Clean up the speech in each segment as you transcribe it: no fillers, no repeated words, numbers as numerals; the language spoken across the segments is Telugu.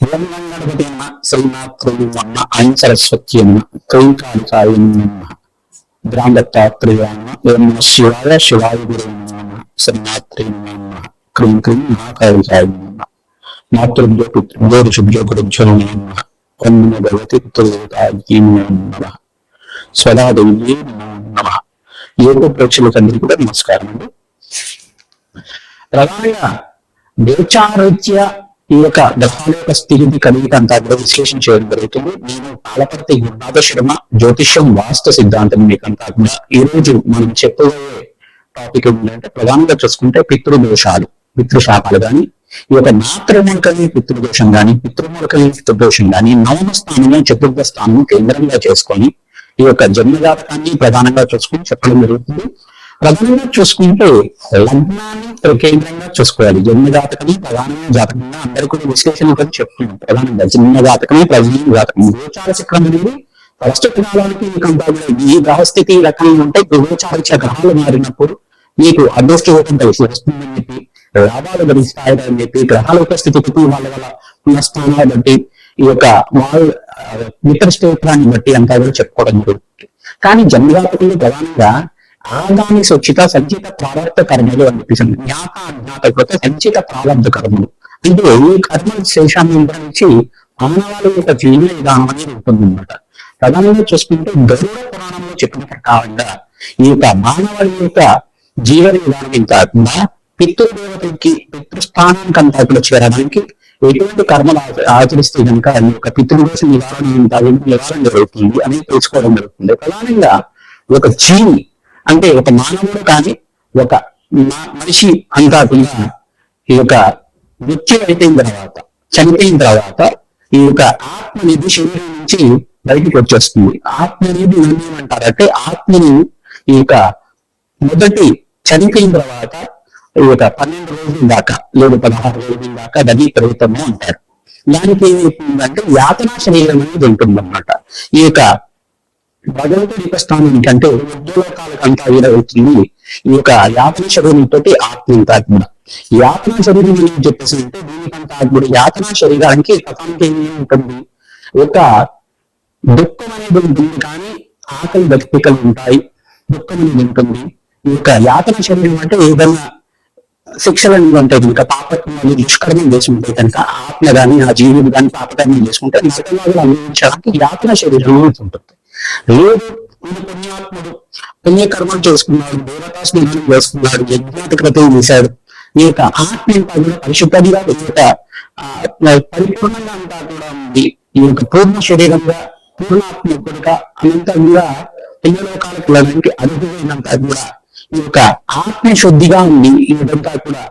ఓం గణపతి నమ శ్రీమాత్రులు నమ ఐం సరస్వతి నమ కైకాలికాయ నమ గ్రామదత్తాత్రేయాయ ఓం నమ శివాయ శివాయ గురు నమ శ్రీమాత్రే నమ క్రీం క్రీం మహాకాలికాయ నమ మాతృభ్యో పితృభ్యో ఋషిభ్యో గురుభ్యో నమ ఓం నమో భగవతి పితృదేవతాయ నమ స్వదా దేవ్యే నమో నమ. యోగ ప్రేక్షకులందరికీ కూడా నమస్కారం అండి. ప్రధానంగా దేవచారీత్య ఈ యొక్క గ్రహాల యొక్క స్థితిని కలిగి అంతా కూడా విశ్లేషణ చేయడం జరుగుతుంది. నేను పాలపర్తి గురునాథ శర్మ జ్యోతిష్యం వాస్తు సిద్ధాంతం మీకంతా కూడా ఈ రోజు మనం చెప్పబోయే టాపిక్ ఏంటంటే ప్రధానంగా చూసుకుంటే పితృదోషాలు, పితృశాపాలు కానీ, ఈ యొక్క మాతృమూలకల్ని పితృదోషం కానీ, పితృమూలకల్ని పితృదోషం కానీ, నవమ స్థానంలో చతుర్థ స్థానం కేంద్రంగా చేసుకొని ఈ యొక్క జన్మజాతకాన్ని ప్రధానంగా చూసుకుని చెప్పడం జరుగుతుంది. ప్రధానంగా చూసుకుంటే లగ్నాన్ని కేంద్రంగా చూసుకోవాలి. జన్మజాతకమే ప్రధానంగా జాతకంగా అందరూ కూడా విశ్లేషణ కూడా చెప్తున్నాం. ప్రధానంగా జన్మజాతకమే ప్రధాన జాతకం. గోచార చక్రం అనేది ప్రస్తుత కాలానికి మీకంతా ఈ గ్రహస్థితి రకంగా ఉంటే గోచార గ్రహాలు మారినప్పుడు మీకు అదృష్టం కలిసి వస్తుందని చెప్పి, లాభాలు గడిస్తాయని చెప్పి, గ్రహాల యొక్క స్థితికి వాళ్ళ వల్ల పునఃస్థానాలు బట్టి ఈ యొక్క వాళ్ళ మిత్ర స్తోత్రాన్ని బట్టి అంతా కూడా చెప్పుకోవడం జరుగుతుంది. కానీ జన్మజాతకంలో ప్రధానంగా ఆగామి సూచిత సంచిత ప్రారంభ కర్మలు అని చెప్పేసింది. జ్ఞాత అజ్ఞాత సంచిత ప్రారంభ కర్మలు అంటే ఈ కర్మల శేషాన్ని నిర్వహించి మానవాళి యొక్క జీవన విధానం అనేది ఉంటుందన్నమాట. ప్రధానంగా చూసుకుంటే గరుడ పురాణంలో చెప్పిన ప్రకారంగా ఈ యొక్క మానవాళి యొక్క జీవన విధానం కాకుండా పితృదేవతకి పితృస్థానానికి అంతా కూడా చేరడానికి ఎటువంటి కర్మలు ఆచరిస్తే కనుక ఈ యొక్క పితృదోష నివారణ జరుగుతుంది అని తెలుసుకోవడం జరుగుతుంది. ప్రధానంగా ఒక జీవి అంటే ఒక మానవుడు కానీ ఒక మనిషి అంతా కూడా ఈ యొక్క మృత్యు అయిపోయిన తర్వాత, చనిపోయిన తర్వాత ఈ యొక్క ఆత్మ అనేది శరీరం నుంచి బయటకు వచ్చేస్తుంది. ఆత్మ అనేది ఏమంటారంటే ఆత్మని ఈ యొక్క మొదటి చనిపోయిన తర్వాత ఈ యొక్క 12 రోజుల దాకా లేదా 16 రోజుల దాకా దీ ప్రవృత్తము అంటారు. దానికి ఏమైతుందంటే యాతనా శరీరం అనేది ఉంటుందన్నమాట. ఈ యొక్క భగవంతుడి యొక్క స్థానానికి అంటే ఉద్యోగాలకు అంతా వీరవుతుంది. ఈ యొక్క యాతన శరీరంతో ఆత్మ అంతా కూడా యాతనా శరీరం అని చెప్పేసి అంటే దీనికంతా కూడా యాతనా శరీరానికి పతానికి ఏమి ఉంటుంది, ఒక దుఃఖం అనేది ఉంటుంది. కానీ ఆకలి దక్తికలు ఉంటాయి, దుఃఖం అనేది ఉంటుంది. ఈ యొక్క యాతన శరీరం అంటే ఏదైనా శిక్షలు ఉంటాయి కనుక, పాపకర్మలు దుష్కర్మం చేసుకుంటే కనుక ఆత్మ కానీ ఆ జీవులు కానీ పాపకర్మం చేసుకుంటే నరకలాగా అనుభవించడానికి యాతన శరీరం ఉంటుంది. లేదు పుణ్యాత్ముడు పుణ్యకర్మలు చేసుకున్నాడు, దేవతా స్నేహం చేసుకున్నాడు, యజ్ఞాతికృతం చేశాడు, ఈ యొక్క ఆత్మ అంతా కూడా పరిశుద్ధంగా ఈ యొక్క పరిపూర్ణంగా అంతా కూడా ఉంది. ఈ యొక్క పూర్ణ శరీరంగా పూర్ణాత్మకుడుగా అనంతంగా పుణ్యలోకాలకు వెళ్ళడానికి అనుభవమైనంతా కూడా ఈ యొక్క ఆత్మ శుద్ధిగా ఉంది. ఈ విధంగా కూడా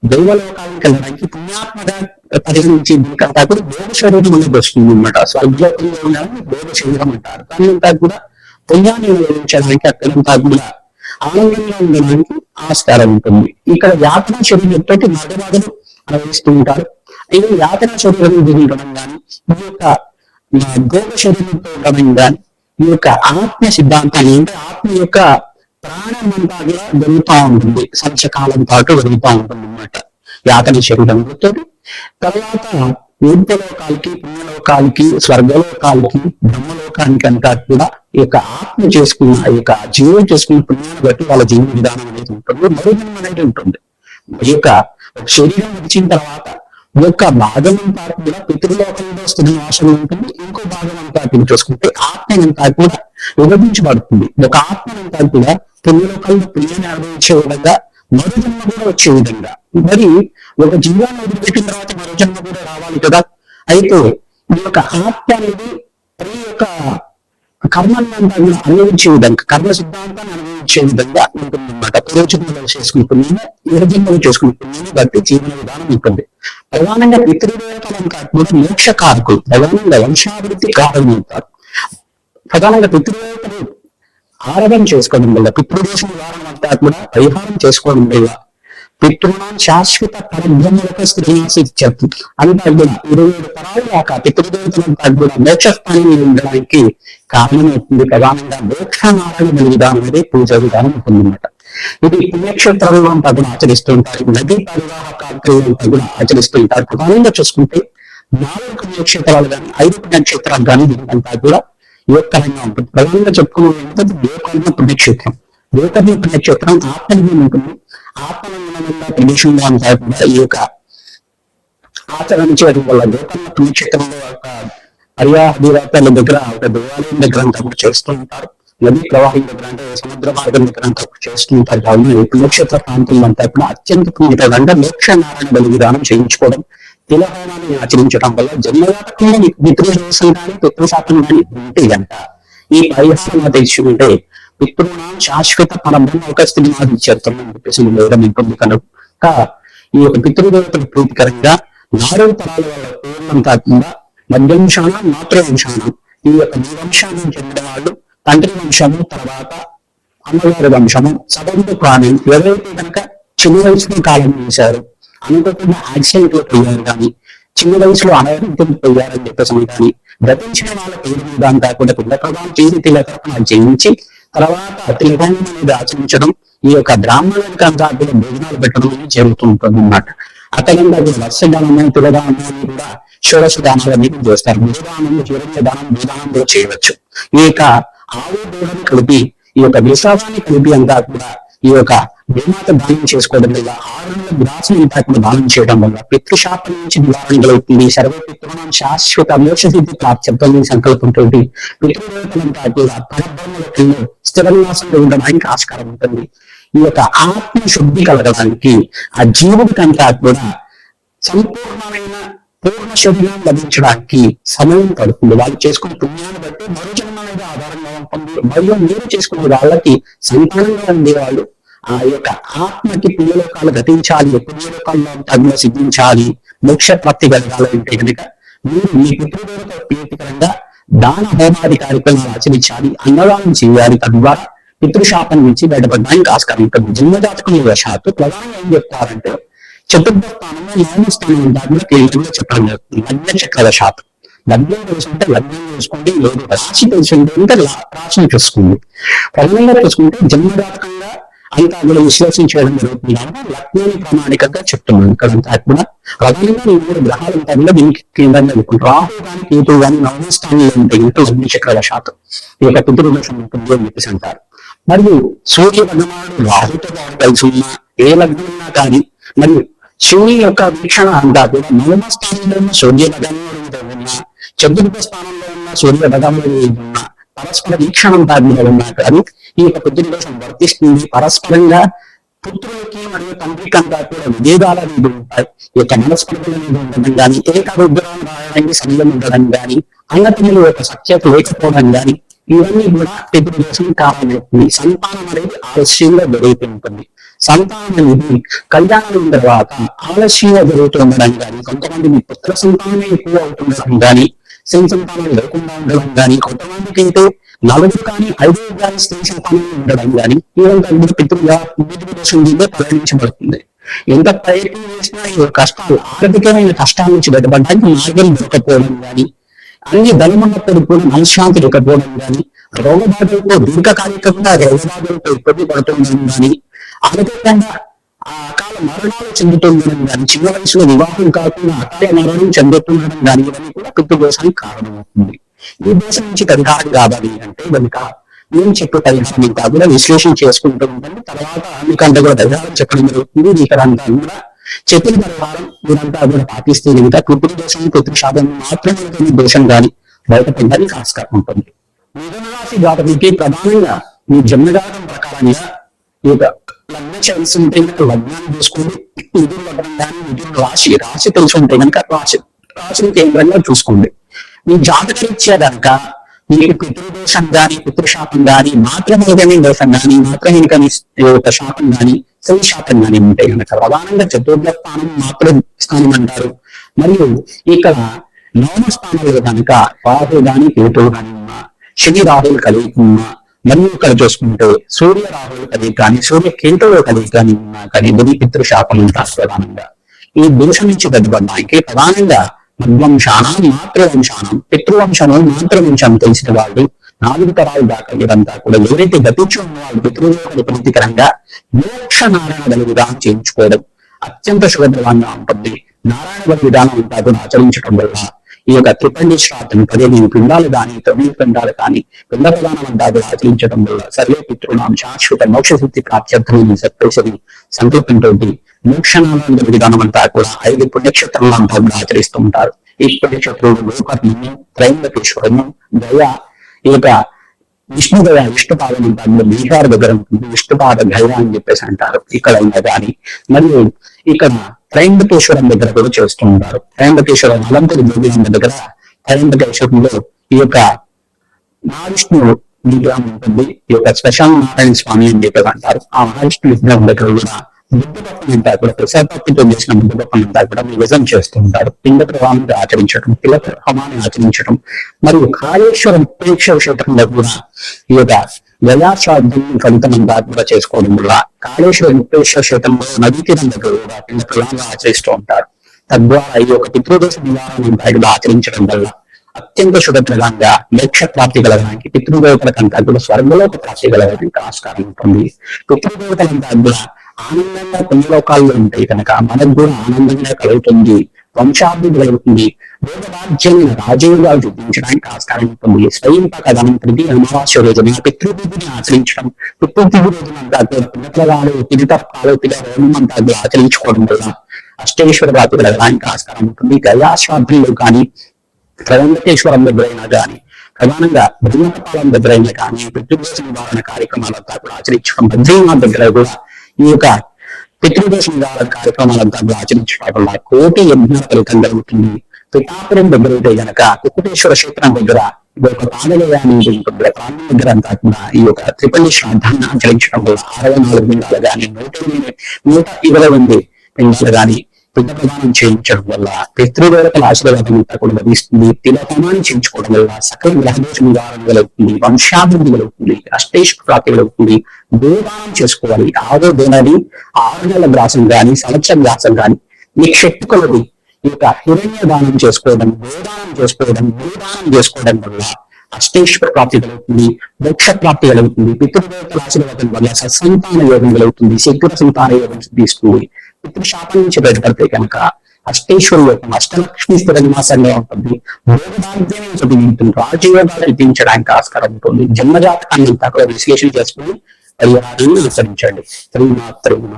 దైవలోకాలకు వెళ్ళడానికి పుణ్యాత్మగా పరిగణించి దీనికంతా కూడా దేవ శరీరం అనేది వస్తుంది అనమాట. స్వర్గలోకంలో ఉండాలని దేవ శరీరం అంటారు. కానీ అంతా కూడా పుణ్యాన్ని నిర్వహించడానికి అక్కడంతా కూడా ఆనందంగా ఉండడానికి ఆస్కారం ఉంటుంది. ఇక్కడ యాతనా శరీరంతో మగవాదులు అనుభవిస్తూ ఉంటారు. ఇది యాతనా శరీరం ఉండడం కానీ, ఈ యొక్క దేవ శరీరంతో ఉండడం కానీ, ఈ యొక్క ఆత్మ సిద్ధాంతాన్ని అంటే ఆత్మ యొక్క ప్రాణం అంతా కూడా జరుగుతూ ఉంటుంది, సంవత్సరకాలం పాటు జరుగుతూ ఉంటుంది అన్నమాట యాతన శరీరంతో. తర్వాత ఊర్ధ్వలోకాలకి, పుణ్యలోకాలకి, స్వర్గలోకాలకి, బ్రహ్మలోకానికి అంతా కూడా ఈ యొక్క ఆత్మ చేసుకున్న ఈ యొక్క జీవం చేసుకున్న పుణ్యాన్ని బట్టి వాళ్ళ జీవన విధానం అనేది ఉంటుంది, మరుజన్మ అనేది ఉంటుంది. ఈ యొక్క శరీరం విడిచిన తర్వాత ఈ యొక్క భాగం అంతా కూడా పితృలోకంలో స్థితివాసం ఉంటుంది. ఇంకో భాగం అంతా చూసుకుంటే ఆత్మ అంతా కూడా విభజించబడుతుంది. ఒక ఆత్మ అంతా కూడా పుణ్యలోకంలో పుణ్యాన్ని అనుభవించే విధంగా, మరుజన్మ కూడా వచ్చే విధంగా. మరి ఒక జీవాన్ని వదిలిపెట్టిన తర్వాత మరో జన్మ కూడా రావాలి కదా. అయితే ఈ యొక్క ఆత్మ అనేది ఈ యొక్క కర్మాన్ని అంతా కూడా అనుభవించే విధంగా, కర్మ సిద్ధాంతాన్ని అనుభవించే విధంగా ఉంటుంది అన్నమాట. ప్రయోజనాలు చేసుకుంటున్నాము, విరజన్మలు చేసుకుంటున్నాము బట్టి జీవన విధానం ఉంటుంది. ప్రధానంగా పితృదేవతలంతా కూడా మోక్ష కారకులు, ప్రధానంగా వంశాభివృద్ధి కారణం అవుతారు. ప్రధానంగా పితృదేవతలు ఆరాధన చేసుకోవడం వల్ల, పితృదోష నివారణ అంతా కూడా పరిహారం చేసుకోవడం వల్ల, పితృణం శాశ్వత పరబ్రహ్మక శ్రీనివాసి అంతా కూడా 27 తరాల దాకా పితృదేవతలంతా కూడా మోక్షస్థానాన్ని ఉండడానికి కారణమవుతుంది. ప్రధానంగా మోక్ష నారాయణ విధానం అనేది పూజ విధానం ఉంటుందన్నమాట. ఇది పుణ్యక్షేత్రంలో అంతా కూడా ఆచరిస్తూ ఉంటారు, నదీ పరివాహ కార్యక్రమం అంతా కూడా ఆచరిస్తూ ఉంటారు. ప్రధానంగా చూసుకుంటే 4 పుణ్యక్షేత్రాలు కానీ 5 పుణ్యక్షేత్రాలు కానీ దీనికంతా కూడా యోగకరంగా ఉంటుంది. ప్రధానంగా చెప్పుకునే గోకర్ణ పుణ్యక్షేత్రం. గోకర్ణ పుణ్యక్షేత్రం ఆత్మలింగం ఉంటుంది. ఆత్మలింగం ప్రదేశంలో అంతా కూడా ఈ యొక్క ఆచరణ చేయడం వల్ల గోకర్ణ పుణ్యక్షేత్రంలో ఒక పర్యావరణ దగ్గర ఒక దేవాలయం దగ్గర అంతా కూడా చేస్తూ ఉంటారు. నదీ ప్రవాహం దగ్గర అంటే సముద్ర మార్గం దగ్గర అంతా చేస్తూ ఉంటారు. కాబట్టి ఈ పుణ్యక్షేత్ర ప్రాంతంలో అంతా కూడా అత్యంత పుణ్యకరంగా మోక్ష నారాయణ బలి విధానం చేయించుకోవడం, తిలహోమాన్ని ఆచరించడం వల్ల జన్మజాతకంలో పితృదోషం కానీ పితృశాపం కానీ ఉంటే గంట ఈ పరిహారం తెచ్చుకుంటే పితృణం శాశ్వత పరబ్రహ్మ ఒక స్థితి మాదిచ్చేస్తాం అని చెప్పేసి వేదం ఉంటుంది కనుక ఈ యొక్క పితృదేవతల ప్రీతికరంగా 4 తరాల వాళ్ళ పూర్ణంతా కూడా మధ్యంశానం మాతృవంశానం ఈ యొక్క వంశానికి చెందిన వాళ్ళు తండ్రి వంశము, తర్వాత అమ్మగారి వంశము, సబంధ ప్రాణి ఎవరైతే కనుక చిన్న వయసులో కాలం చేశారు, అనుకోకుండా యాక్సిడెంట్ లో పోయారు కానీ చిన్న వయసులో అనారోగ్యం పోయారని చెప్పేసి కానీ గతించిన వాళ్ళ పేరు మీద అంతా కూడా పిండ ప్రదానం చేసి తిలకర్పణ చేయించి తర్వాత తిలకం మీద ఆచరించడం, ఈ యొక్క బ్రాహ్మణునికి అంతా కూడా భోజనాలు పెట్టడం అనేది జరుగుతూ ఉంటుంది అన్నమాట. అతనంగా వర్షదానము, తిలదానము కూడా షోడశ దానాలు చేస్తారు. భూదానము, చివరి దానం, భూదానం కూడా చేయవచ్చు. ఈ యొక్క ఆవు దూడని కలిపి ఈ యొక్క విశ్వాసాన్ని కలిపి అంతా కూడా ఈ యొక్క భూమాత దానం చేసుకోవడం వల్ల 600 గ్రాసులు ఇంత కూడా దానం చేయడం వల్ల పితృశాపం నుంచి నివారణ కలుగుతుంది. సర్వపితృణం శాశ్వత మోక్ష సిద్ధి ప్రాప్త్యం సంకల్పంతో పితృదేవతలంతా కూడా పరబ్రహ్మలో స్థిర నివాసంలో ఉండడానికి ఆస్కారం ఉంటుంది. ఈ యొక్క ఆత్మ శుద్ధి కలగడానికి ఆ జీవుడికి అంతా కూడా సంపూర్ణమైన పూర్ణ శరీరం లభించడానికి సమయం పడుతుంది. వాళ్ళు చేసుకునే పుణ్యాన్ని బట్టి మరో జన్మ అనేది ఆధారంగా ఉంటుంది. మరియు మీరు చేసుకునే వాళ్ళకి సంతానంగా ఉండేవాళ్ళు ఆ యొక్క ఆత్మకి పుణ్యలోకాలు గతించాలి, పుణ్యలోకాల్లో తగిన సిద్ధించాలి, మోక్ష ప్రాప్తి కలగాలంటే కనుక మీరు మీ పితృదేవత ప్రీతికరంగా దాన హోమాది కార్యక్రమాలు ఆచరించాలి, అన్నదానం చేయాలి. తద్వారా పితృశాపం నుంచి బయటపడడానికి ఆస్కారం ఉంటుంది. జన్మజాతకుల వశాత్తు ప్రధానంగా ఏం చెప్తారంటే చతుర్థ స్థానంలో 9వ స్థానం దాంట్లో తేలికగా చెప్పడం జరుగుతుంది. లగ్న చక్ర శాతం. లగ్నం తెలుసుకుంటే లగ్నం చూసుకోండి, లేదు రాశి తెలుసుకుంటే రాశిని చూసుకోండి. ప్రధానంగా చూసుకుంటే జన్మజాతకంగా అంతా కూడా విశ్లేషించడం జరుగుతుంది. అంటే లగ్నాన్ని ప్రామాణికంగా చెప్తున్నాను. ఇక్కడంతా కూడా ప్రధానంగా 3 గ్రహాలు ఉంటాయి కూడా దీనికి కేంద్రంగా చెప్పుకుంటారు. రాహు కానీ కేతు కానీ 9వ స్థానంలో ఉంటాయి. ఇంట్లో లగ్న చక్రాల శాతం ఈ యొక్క పితృదోషం ఉంటుంది అని చెప్పేసి అంటారు. మరియు సూర్య భగవానుడు రాహుతో కలిసి ఉన్న ఏ లగ్నం ఉన్నా కానీ మరియు శివుని యొక్క వీక్షణ అంతా కూడా 9వ స్థానంలో ఉన్న సూర్య భగవానుడితో ఉన్న, చతుర్థ స్థానంలో ఉన్న సూర్య భగవానుడు ఉన్న పరస్పర వీక్షణ అంతా ఉన్నా కానీ ఈ యొక్క పితృదోషం వర్తిస్తుంది. పరస్పరంగా పుత్రులకి మరియు తండ్రికి అంతా కూడా విభేదాలు అనేది ఉంటాయి. ఈ యొక్క మనస్పర్ధలు అనేది ఉండడం కానీ, ఏకాగ్రహం రాయడానికి సమయం ఉండడం కానీ, అన్నతమ్ముల యొక్క సఖ్యత లేకపోవడం కానీ ఇవన్నీ కూడా పితృదోషం కారణమవుతుంది. సంతానం అనేది ఆలస్యంగా జరుగుతుంటుంది. సంతానం అనేది కళ్యాణం తర్వాత ఆలస్యంగా జరుగుతుండడం కానీ, కొంతమంది మీ పుత్ర సంతానమే ఎక్కువ అవుతుండడం కానీ, స్త్రీ సంతానం లేకుండా ఉండడం కానీ, కొంతమందికి అయితే 4 కానీ 5 కానీ స్త్రీ సంతానం ఉండడం కానీ ఇదంతా కూడా పితృదోషం కింద పరిగణించబడుతుంది. ఎంత ప్రయత్నం చేసినా ఈ కష్టాలు ఆర్థికమైన కష్టాల నుంచి బయటపడడానికి మార్గం దొరకపోవడం కానీ, అన్ని ధనమున్నప్పుడు కూడా మనశ్శాంతి లేకపోవడం కానీ, రోగబాధలతో దీర్ఘకాలికంగా రోగబాధలతో ఇబ్బంది పడుతుండడం కానీ, ఆరోగ్యంగా అకాల మరణాలు చెందుతుండడం కానీ, చిన్న వయసులో వివాహం కాకుండా అకాల మరణం చెందుతుండడం కానీ ఇవన్నీ కూడా పితృదోషానికి కారణమవుతుంది. ఈ దోషం నుంచి పరిహారం కావాలి అంటే కనుక నేను చెప్పే పరిహారం కూడా విశ్లేషణ చేసుకుంటూ ఉంటుంది. తర్వాత మీకంతా కూడా పరిహారం చెప్పడం జరుగుతుంది. ఇక్కడ అంతా కూడా చెప్పిన పరిహారం మీరంతా కూడా పాటిస్తే కనుక పితృదోషం పితృశాపం మాత్రమే దోషం కానీ బయటపడడానికి ఆస్కారం ఉంటుంది. మిథున రాశి జాతకులకి ప్రధానంగా మీ జన్మజాతకం ప్రకారంగా ఈ యొక్క లగ్న తెలుసుంటే కనుక లగ్నాన్ని చూసుకోండి. మిథున లగ్నం కానీ మిథున రాశి తెలుసుంటే కనుక రాశిని కేంద్రంగా చూసుకోండి. మీ జాతకరీత్యా కనుక మీకు పితృదోషం కానీ పితృశాపం కానీ మాత్రమే దోషం కానీ మాత్రమే యొక్క శాపం కానీ స్త్రీ శాపం కానీ ఉంటాయి కనుక ప్రధానంగా చతుర్థ స్థానం మాతృ స్థానం అంటారు. మరియు ఇక్కడ 9వ స్థానంలో కనుక రాహులు కానీ కేతువు కానీ ఉన్నా, శని రాహులు కలిగి ఉన్నా, మరియు ఇక్కడ చూసుకుంటే సూర్య రాహులు కలిగి కానీ సూర్య కేతువులు కలిగి కానీ ఉన్నా కానీ ఇది పితృశాపం అంటారు. ప్రధానంగా ఈ దోషం నుంచి బయటపడడానికి ప్రధానంగా మధ్వంశానం మాతృవంశానం పితృవంశానం మాతృవంశం తెలిసిన వాళ్ళు 4 తరాలు దాకా ఇదంతా కూడా ఎవరైతే గతించి ఉన్న వాళ్ళు పితృదేవతల ప్రీతికరంగా మోక్ష నారాయణ విధానం చేయించుకోవడం అత్యంత శుభద్రవంగా ఉంటుంది. నారాయణ బలి విధానం అంతా కూడా ఆచరించడం వల్ల ఈ యొక్క త్రిపండి శ్రాద్ధం 15 పిండాలు కానీ 9 పిండాలు కానీ పిండ ప్రధానం అంతా కూడా ఆచరించడం వల్ల సర్వే పితృణాం శాశ్వత మోక్షశక్తి ప్రాప్త్యర్థం చెప్పేసి సంకల్పంతో మోక్షనామాల విధానం అంతా కూడా 5 పుణ్యక్షేత్రాలు అంతా కూడా ఆచరిస్తూ ఉంటారు. ఈ పుణ్యక్షేత్రులు గోకర్ణము, త్రైంబకేశ్వరము, గయ, ఈ యొక్క విష్ణుగయ విష్ణుపాదం అంతా బీహార్ దగ్గర ఉంటుంది. విష్ణుపాద గయ అని చెప్పేసి అంటారు ఇక్కడ అయినా కానీ. మరియు ఇక్కడ త్రైంబకేశ్వరం దగ్గర కూడా చేస్తూ ఉంటారు. త్రైంబకేశ్వరం అలంపూరి దేవాలయం దగ్గర త్రైంబకేశ్వరంలో ఈ యొక్క మహావిష్ణు విగ్రహం ఉంటుంది. ఈ యొక్క శ్మశాన నారాయణ స్వామి అని చెప్పేసి అంటారు. ఆ మహావిష్ణు విగ్రహం దగ్గర కూడా బుద్ధపత్రం అంతా కూడా ప్రసాదపత్తితో చేసిన బుద్ధపత్రం అంతా కూడా నివేదన చేస్తూ ఉంటారు. పిండ ప్రవాహాన్ని ఆచరించడం, పిల్ల ప్రవాహాన్ని ఆచరించడం, మరియు కాళేశ్వరం ప్రేక్ష క్షేత్రంలో కూడా ఈ యొక్క గయాశ్రాద్ధం ఫలితం అంతా కూడా చేసుకోవడం వల్ల కాళేశ్వరం ప్రేక్ష క్షేత్రంలో నదీ తీరం దగ్గర కూడా పిండ ప్రవాహాన్ని ఆచరిస్తూ ఉంటారు. తద్వారా ఈ యొక్క పితృదోష నివారణ అంతా కూడా ఆచరించడం వల్ల అత్యంత శుభప్రదంగా మోక్ష ప్రాప్తి కలగడానికి, పితృదేవతలకంతా కూడా స్వర్గలోక ప్రాప్తి కలగడానికి ఆస్కారం ఉంటుంది. పితృదేవతలంతా కూడా ఆనందంగా పుణ్యలోకాల్లో ఉంటాయి కనుక మనకు కూడా ఆనందంగా కలుగుతుంది, వంశాభివృద్ధి కలుగుతుంది, వేదరాజ్యాన్ని రాజయోగాలు చూపించడానికి ఆస్కారం ఉంటుంది. స్వయంపాక ధనంతటి అమావాస్య రోజున పితృతిథిని ఆచరించడం, పితృతిథి రోజునంతా పుణ్యప్రదాలు, పితృతప్పాలు, పితృహోమం అంతా ఆచరించుకోవడం వల్ల అష్టేశ్వర ప్రాప్తి కలగడానికి ఆస్కారం ఉంటుంది. గయాశ్రాద్ధంలో కానీ త్రయంబకేశ్వరం దగ్గరైనా కానీ ప్రధానంగా బద్రీనాథపాలెం దగ్గరైనా కానీ పితృదోష నివారణ కార్యక్రమాలంతా కూడా ఆచరించడం, బద్రీనాథ్ దగ్గర కూడా ఈ యొక్క పితృదోష నివారణ కార్యక్రమాలంతా కూడా ఆచరించడం వల్ల కోటి యజ్ఞాల ఫలితం కలుగుతుంది. పిఠాపురం దగ్గర అయితే గనక కుక్కుటేశ్వర క్షేత్రం దగ్గర ఈ యొక్క పాదలయాన్ని ఉంటుంది. ప్రాణం దగ్గర అంతా కూడా ఈ యొక్క త్రిపల్లి శ్రాద్ధాన్ని ఆచరించడం వల్ల 64 పిండాలు కానీ 128 పిండాలు కానీ పిండ ప్రదానం చేయించడం వల్ల పితృదేవతల ఆశీర్వాదం అంతా కూడా లభిస్తుంది. తిలహోమాన్ని చేయించుకోవడం వల్ల సకల గ్రహదోష నివారణ కలుగుతుంది, వంశాభివృద్ధి కలుగుతుంది, అష్టేశ్వర ప్రాప్తి కలుగుతుంది. గోదానం చేసుకోవాలి. ఆరో దేనది 6 నెలల గ్రాసం కానీ సంవత్సరం గ్రాసం కానీ మీకు శక్తి కొలది ఈ యొక్క హిరణ్య దానం చేసుకోవడం, గోదానం చేసుకోవడం, గోదానం చేసుకోవడం వల్ల అష్టేశ్వర ప్రాప్తి కలుగుతుంది, మోక్ష ప్రాప్తి కలుగుతుంది. పితృదేవతల ఆశీర్వాదం వల్ల సత్సంతాన యోగం కలుగుతుంది, శీఘ్ర సంతాన యోగం సిద్ధిస్తుంది. పితృశాపం నుంచి బయటపడితే కనుక అష్టేశ్వర యోగం, అష్టలక్ష్మి స్థిర నివాసంగా ఉంటుంది. భోగభాగ్యాన్ని చూపించుతుంది, రాజయోగాలు కల్పించడానికి ఆస్కారం ఉంటుంది. జన్మజాతకాన్ని అంతా కూడా విశ్లేషణ చేసుకుని పరిహారాన్ని అనుసరించండి. శ్రీమాత్రేమ.